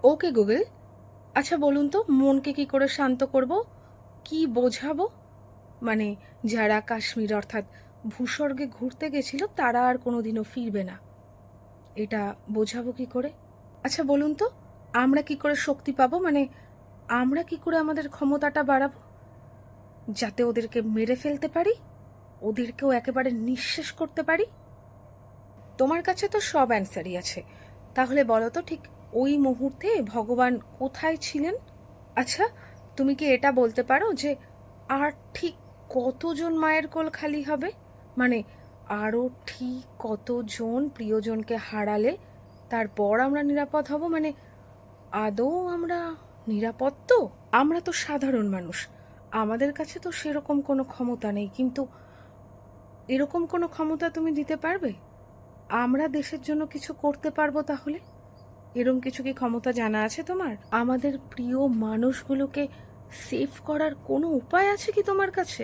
Okay Google, আচ্ছা বলুন তো মনকে কি করে শান্ত করব, কি বোঝাবো? মানে যারা কাশ্মীর অর্থাৎ ভূস্বর্গে ঘুরতে গেছিল তারা আর কোনোদিনও ফিরবে না, এটা বোঝাবো কি করে? আচ্ছা বলুন তো আমরা কি করে শক্তি পাবো, মানে আমরা কি করে আমাদের ক্ষমতাটা বাড়াবো যাতে ওদেরকে মেরে ফেলতে পারি, ওদেরকেও একেবারে নিঃশেষ করতে পারি? তোমার কাছে তো সব অ্যান্সারই আছে, তাহলে বলো তো ঠিক ওই মুহূর্তে ভগবান কোথায় ছিলেন? আচ্ছা, তুমি কি এটা বলতে পারো যে আর ঠিক কতজন মায়ের কোল খালি হবে, মানে আরও ঠিক কতজন প্রিয়জনকে হারালে তারপর আমরা নিরাপদ হব, মানে আদৌ আমরা নিরাপদ তো? আমরা তো সাধারণ মানুষ, আমাদের কাছে তো সেরকম কোনো ক্ষমতা নেই, কিন্তু এরকম কোনো ক্ষমতা তুমি দিতে পারবে আমরা দেশের জন্য কিছু করতে পারবো তাহলে? এরকম কিছু কি ক্ষমতা জানা আছে তোমার? আমাদের প্রিয় মানুষগুলোকে সেভ করার কোনো উপায় আছে কি তোমার কাছে?